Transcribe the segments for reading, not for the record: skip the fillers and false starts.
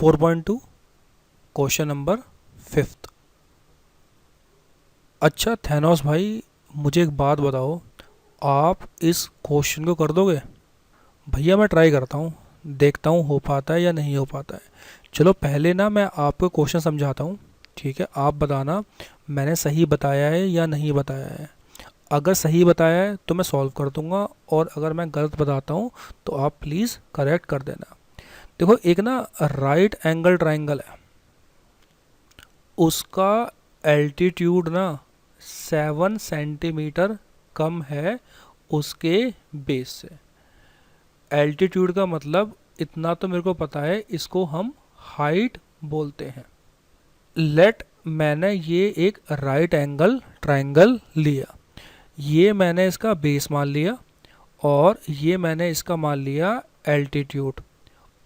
4.2 question number 5। अच्छा Thanos भाई, मुझे एक बात बताओ, आप इस क्वेश्चन को कर दोगे? भैया मैं ट्राई करता हूँ, देखता हूँ हो पाता है या नहीं हो पाता है। चलो पहले ना मैं आपको क्वेश्चन समझाता हूँ, ठीक है? आप बताना मैंने सही बताया है या नहीं बताया है। अगर सही बताया है तो मैं सॉल्व कर दूंगा, और अगर मैं गलत बताता हूँ तो आप प्लीज़ करेक्ट कर देना। देखो, एक ना राइट एंगल ट्राइंगल है, उसका एल्टीट्यूड ना 7 सेंटीमीटर कम है उसके बेस से। एल्टीट्यूड का मतलब इतना तो मेरे को पता है, इसको हम हाइट बोलते हैं। लेट मैंने ये एक राइट एंगल ट्राइंगल लिया, ये मैंने इसका बेस मान लिया, और ये मैंने इसका मान लिया एल्टीट्यूड।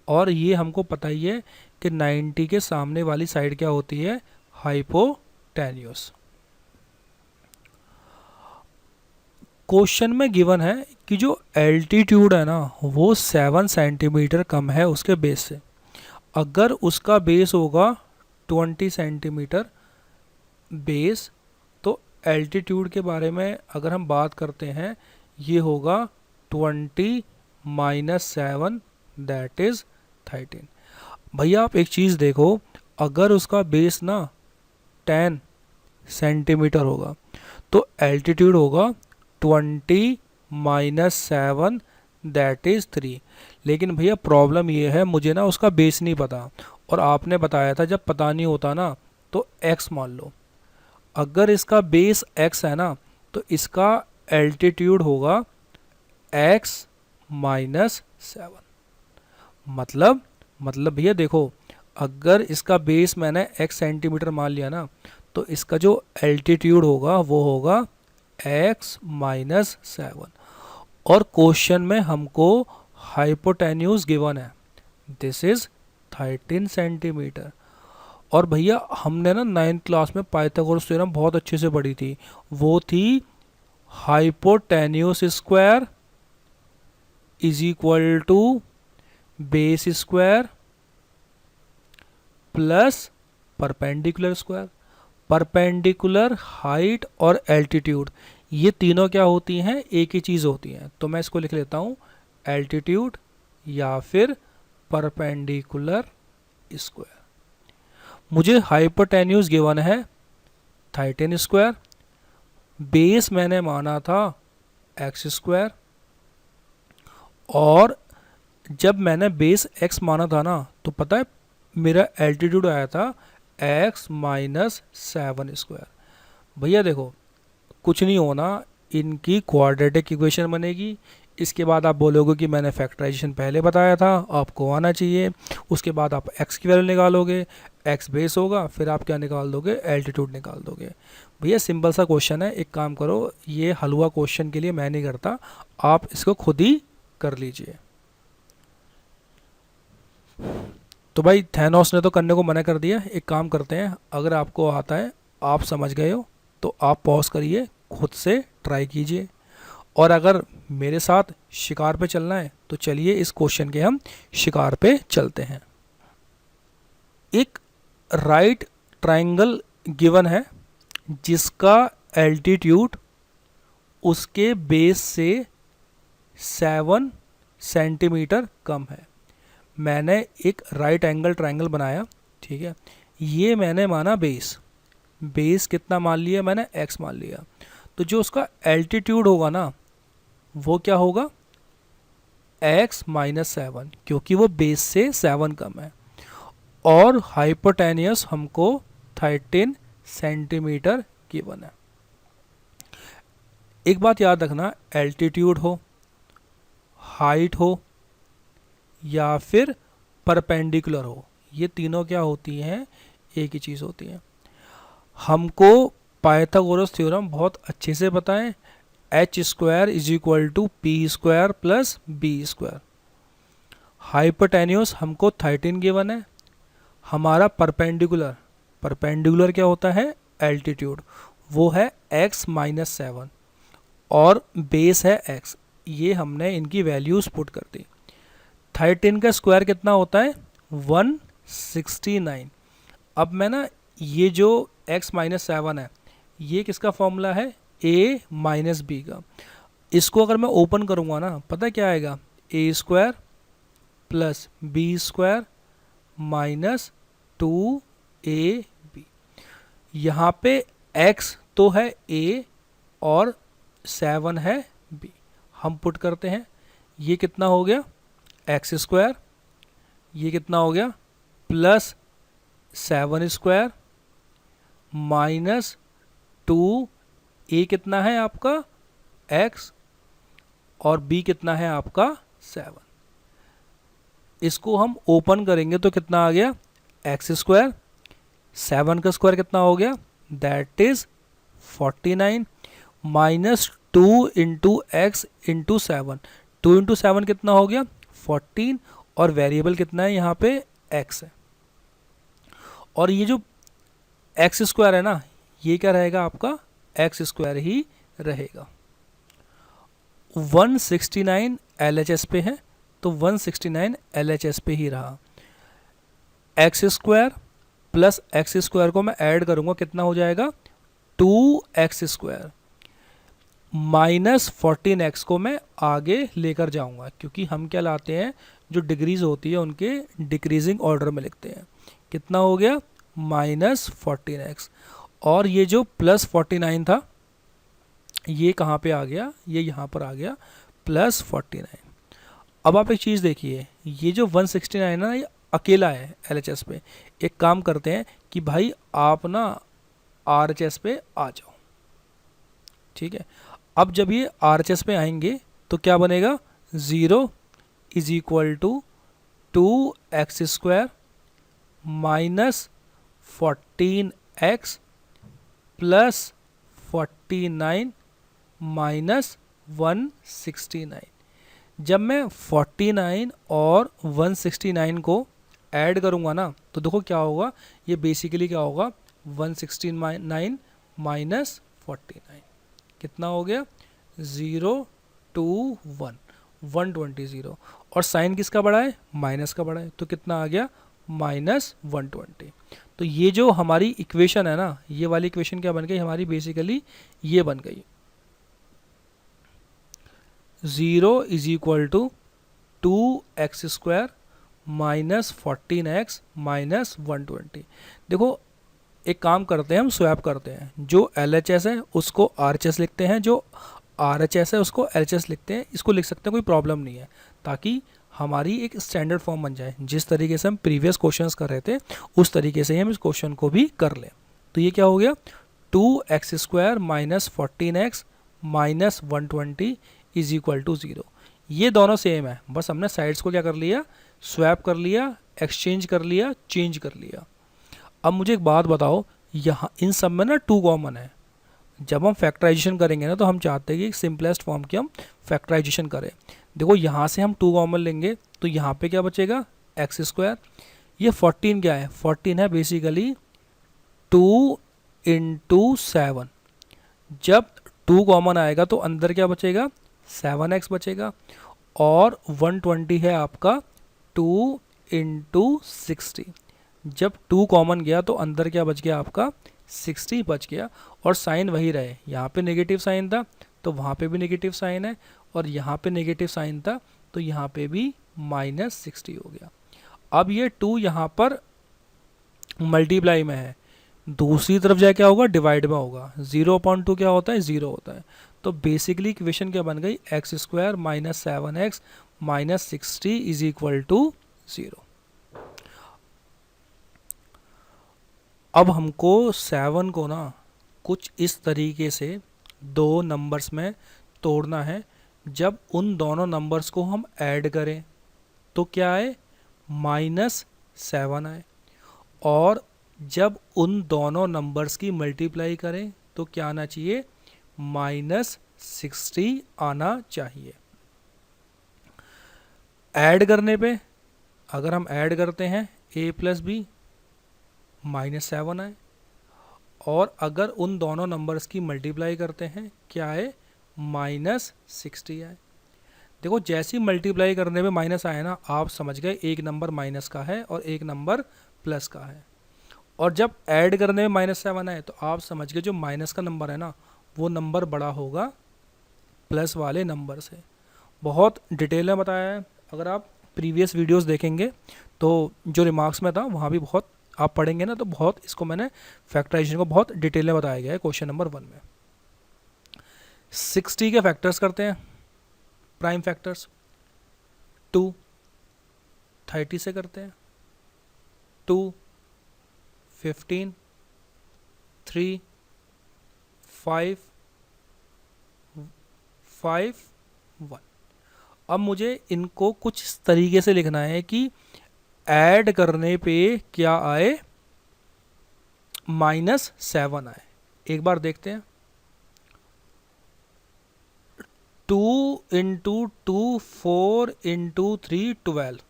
और ये हमको पता ही है कि 90 के सामने वाली साइड क्या होती है? हाइपोटेन्यूस। क्वेश्चन में गिवन है कि जो एल्टीट्यूड है ना वो 7 सेंटीमीटर कम है उसके बेस से। अगर उसका बेस होगा 20 सेंटीमीटर बेस, तो एल्टीट्यूड के बारे में अगर हम बात करते हैं, ये होगा 20 - 7, दैट इज 13। भैया आप एक चीज़ देखो, अगर उसका बेस ना 10 सेंटीमीटर होगा तो एल्टीट्यूड होगा 20 - 7, दैट इज़ 3। लेकिन भैया प्रॉब्लम ये है, मुझे ना उसका बेस नहीं पता, और आपने बताया था जब पता नहीं होता ना तो x मान लो। अगर इसका बेस x है ना तो इसका एल्टीट्यूड होगा x - 7। मतलब भैया देखो, अगर इसका बेस मैंने x सेंटीमीटर मान लिया ना तो इसका जो एल्टीट्यूड होगा वो होगा x - 7। और क्वेश्चन में हमको हाइपोटेन्यूज गिवन है, दिस इज 13 सेंटीमीटर। और भैया हमने ना 9th क्लास में पाइथागोरस थ्योरम बहुत अच्छे से पढ़ी थी, वो थी hypotenuse square is equal to base square plus perpendicular square. Perpendicular, height और एल्टीट्यूड, ये तीनों क्या होती हैं? एक ही चीज़ होती हैं। तो मैं इसको लिख लेता हूँ एल्टीट्यूड या फिर परपेंडिकुलर स्क्वायर। मुझे हाइपोटेन्यूज गिवन है 13 स्क्वायर, बेस मैंने माना था एक्स स्क्वायर, और जब मैंने बेस एक्स माना था ना तो पता है मेरा एल्टीट्यूड आया था x - 7 स्क्वायर। भैया देखो, कुछ नहीं होना, इनकी क्वाड्रेटिक इक्वेशन बनेगी, इसके बाद आप बोलोगे कि मैंने फैक्टराइजेशन पहले बताया था, आपको आना चाहिए। उसके बाद आप x की वैल्यू निकालोगे, x बेस होगा, फिर आप क्या निकाल दोगे? एल्टीट्यूड निकाल दोगे। भैया सिंपल सा क्वेश्चन है, एक काम करो, ये हलवा क्वेश्चन के लिए मैं नहीं करता, आप इसको खुद ही कर लीजिए। तो भाई थैनोस ने तो करने को मना कर दिया, एक काम करते हैं, अगर आपको आता है, आप समझ गए हो, तो आप पॉज करिए, खुद से ट्राई कीजिए। और अगर मेरे साथ शिकार पे चलना है तो चलिए इस क्वेश्चन के हम शिकार पे चलते हैं। एक राइट ट्राइंगल गिवन है जिसका एल्टीट्यूड उसके बेस से 7 सेंटीमीटर कम है। मैंने एक राइट एंगल ट्राइंगल बनाया, ठीक है? ये मैंने माना बेस, बेस कितना मान लिया मैंने? x मान लिया। तो जो उसका एल्टीट्यूड होगा ना वो क्या होगा? x - 7, क्योंकि वो बेस से 7 कम है। और हाइपोटेनियस हमको 13 सेंटीमीटर गिवन है। एक बात याद रखना, एल्टीट्यूड हो, हाइट हो या फिर परपेंडिकुलर हो, ये तीनों क्या होती हैं? एक ही चीज़ होती हैं। हमको पाइथागोरस थ्योरम बहुत अच्छे से पता है, H square is equal to P square plus B square. Hypotenuse हमको 13 गिवन है। हमारा परपेंडिकुलर, परपेंडिकुलर क्या होता है? एल्टीट्यूड, वो है x - 7, और बेस है x। ये हमने इनकी वैल्यूज पुट कर दी। 13 का स्क्वायर कितना होता है? 69। अब मैं ना ये जो x माइनस 7 है ये किसका फॉर्मूला है, a माइनस बी का। इसको अगर मैं ओपन करूँगा ना, पता है क्या आएगा, A square plus B square minus 2ab। यहाँ पे x तो है a और 7 है b, हम पुट करते हैं। ये कितना हो गया, एक्स स्क्वायर, ये कितना हो गया प्लस 7 स्क्वायर माइनस 2, ए कितना है आपका x और b कितना है आपका 7। इसको हम ओपन करेंगे तो कितना आ गया, एक्स स्क्वायर, 7 का स्क्वायर कितना हो गया, that is 49 minus 2 into x into 7। 2 into 7 कितना हो गया 14, और वेरिएबल कितना है यहाँ पे x है। और ये जो एक्स स्क्वायर है ना, ये क्या रहेगा आपका एक्स स्क्वायर ही रहेगा। 169 LHS पे है तो 169 LHS पे ही रहा। X square plus x square को मैं ऐड करूंगा, कितना हो जाएगा 2x स्क्वायर माइनस 14x को मैं आगे लेकर जाऊंगा, क्योंकि हम क्या लाते हैं, जो डिग्रीज होती है उनके डिक्रीजिंग ऑर्डर में लिखते हैं। कितना हो गया माइनस 14x, और ये जो प्लस 49 था ये कहाँ पे आ गया, ये यहाँ पर आ गया प्लस 49। अब आप एक चीज़ देखिए, ये जो 169 है ना, ये अकेला है LHS पे। एक काम करते हैं कि भाई आप ना RHS पे आ जाओ, ठीक है। अब जब ये RHS पे आएंगे तो क्या बनेगा, 0 is equal to 2x square minus 14x plus 49 minus 169। जब मैं 49 और 169 को ऐड करूँगा ना तो देखो क्या होगा, ये बेसिकली क्या होगा 169 माइनस 49 कितना हो गया 0 2 1 120। और साइन किसका बड़ा है, माइनस का बड़ा है, तो कितना आ गया माइनस 120। तो ये जो हमारी इक्वेशन है ना, ये वाली इक्वेशन क्या बन गई हमारी, बेसिकली ये बन गई 0 is equal to 2x square minus 14x minus 120। देखो एक काम करते हैं, हम स्वैप करते हैं, जो LHS है उसको RHS लिखते हैं, जो RHS है उसको LHS लिखते हैं। इसको लिख सकते हैं, कोई प्रॉब्लम नहीं है, ताकि हमारी एक स्टैंडर्ड फॉर्म बन जाए। जिस तरीके से हम प्रीवियस क्वेश्चंस कर रहे थे उस तरीके से ही हम इस क्वेश्चन को भी कर लें। तो ये क्या हो गया 2x square minus 14x minus 120 is equal to 0। ये दोनों सेम है, बस हमने साइड्स को क्या कर लिया, स्वैप कर लिया, एक्सचेंज कर लिया, चेंज कर लिया। अब मुझे एक बात बताओ, यहाँ इन सब में ना 2 कॉमन है। जब हम फैक्टराइजेशन करेंगे ना तो हम चाहते हैं कि सिंपलेस्ट फॉर्म की हम फैक्टराइजेशन करें। देखो यहाँ से हम 2 कॉमन लेंगे तो यहाँ पे क्या बचेगा एक्स स्क्वायर। ये 14 क्या है, 14 है बेसिकली 2 इंटू 7। जब 2 कॉमन आएगा तो अंदर क्या बचेगा 7x बचेगा, और 120 है आपका 2 इंटू 60। जब 2 कॉमन गया तो अंदर क्या बच गया आपका 60 बच गया, और साइन वही रहे, यहाँ पे नेगेटिव साइन था तो वहाँ पे भी नेगेटिव साइन है, और यहाँ पे नेगेटिव साइन था तो यहाँ पे भी माइनस 60 हो गया। अब ये 2 यहाँ पर मल्टीप्लाई में है, दूसरी तरफ जाए क्या होगा डिवाइड में होगा। 0/2 क्या होता है 0 होता है। तो बेसिकली इक्वेशन क्या बन गई X square minus 7x minus 60 is equal to 0। अब हमको 7 को ना कुछ इस तरीके से 2 नंबर्स में तोड़ना है। जब उन दोनों नंबर्स को हम ऐड करें तो क्या आए -7 आए, और जब उन दोनों नंबर्स की मल्टीप्लाई करें तो क्या आना चाहिए -60 आना चाहिए। ऐड करने पे अगर हम ऐड करते हैं a प्लस बी -7 आए, और अगर उन दोनों नंबर्स की मल्टीप्लाई करते हैं क्या आए -60 आए। देखो जैसे ही मल्टीप्लाई करने में माइनस आया ना, आप समझ गए एक नंबर माइनस का है और एक नंबर प्लस का है। और जब ऐड करने में -7 आए तो आप समझ गए जो माइनस का नंबर है ना, वो नंबर बड़ा होगा प्लस वाले नंबर से। बहुत डिटेल में बताया है। अगर आप प्रीवियस वीडियोस देखेंगे तो जो रिमार्क्स में था वहाँ भी बहुत आप पढ़ेंगे ना, तो बहुत इसको मैंने फैक्टराइजेशन को बहुत डिटेल में बताया गया है क्वेश्चन नंबर 1 में। 60 के फैक्टर्स करते हैं, प्राइम फैक्टर्स। 2 30 से करते हैं, 2 15 3 5 5 1। अब मुझे इनको कुछ इस तरीके से लिखना है कि ऐड करने पे क्या आए, -7 आए। एक बार देखते हैं। 2 इंटू 2 4 इंटू 3 12,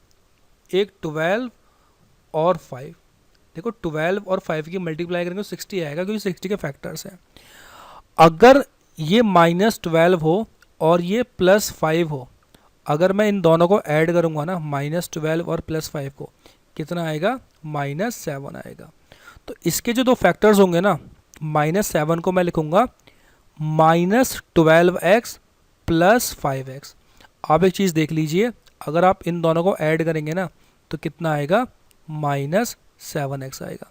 एक 12 और 5। देखो 12 और 5 की मल्टीप्लाई करेंगे तो 60 आएगा, क्योंकि 60 के फैक्टर्स हैं। अगर ये -12 हो और ये +5 हो, अगर मैं इन दोनों को ऐड करूंगा ना, -12 और +5 को, कितना आएगा, -7 आएगा। तो इसके जो दो फैक्टर्स होंगे ना, -7 को मैं लिखूंगा -12x + 5x। आप एक चीज़ देख लीजिए, अगर आप इन दोनों को ऐड करेंगे ना तो कितना आएगा, -7x आएगा।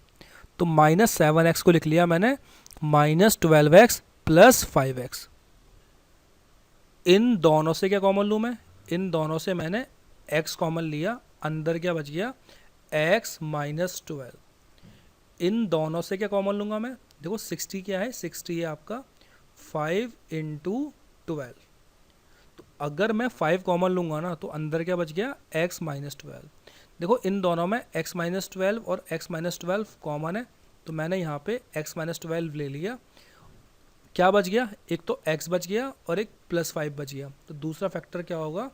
तो -7x को लिख लिया मैंने, -12x + 5x। इन दोनों से क्या कॉमन लूँ मैं, इन दोनों से मैंने x कॉमन लिया, अंदर क्या बच गया, x - 12। इन दोनों से क्या कॉमन लूँगा मैं, देखो 60 क्या है, 60 है आपका 5 × 12। तो अगर मैं 5 कॉमन लूँगा ना तो अंदर क्या बच गया, x - 12। देखो इन दोनों में x - 12 और x - 12 कॉमन है, तो मैंने यहाँ पे x - 12 ले लिया। क्या बच गया, एक तो x बच गया और एक +5 बच गया। तो दूसरा फैक्टर क्या होगा,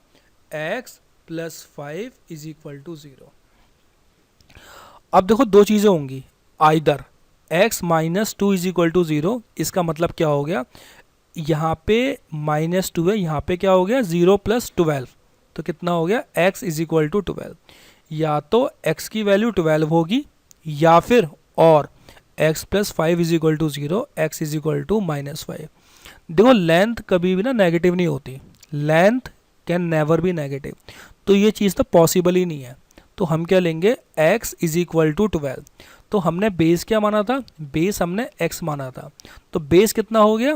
x + 5 = 0। अब देखो दो चीज़ें होंगी, आइदर x - 2 = 0, इसका मतलब क्या हो गया, यहाँ पे -2 है, यहाँ पे क्या हो गया, 0 + 12, तो कितना हो गया, x = 12। या तो x की वैल्यू 12 होगी, या फिर और x + 5 = 0, x = -5। देखो लेंथ कभी भी ना नेगेटिव नहीं होती, length can never be negative, तो ये चीज़ तो पॉसिबल ही नहीं है। तो हम क्या लेंगे, x = 12। तो हमने बेस क्या माना था, बेस हमने x माना था, तो बेस कितना हो गया,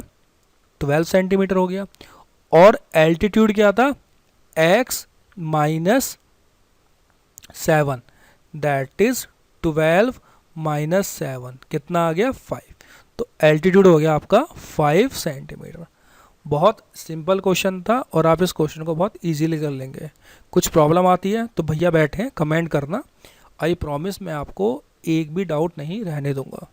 12 सेंटीमीटर हो गया। और एल्टीट्यूड क्या था, x - 7, दैट इज 12 - 7, कितना आ गया, 5। तो एल्टीट्यूड हो गया आपका 5 सेंटीमीटर। बहुत सिंपल क्वेश्चन था और आप इस क्वेश्चन को बहुत इजीली कर लेंगे। कुछ प्रॉब्लम आती है तो भैया बैठे कमेंट करना, आई प्रॉमिस मैं आपको एक भी डाउट नहीं रहने दूंगा।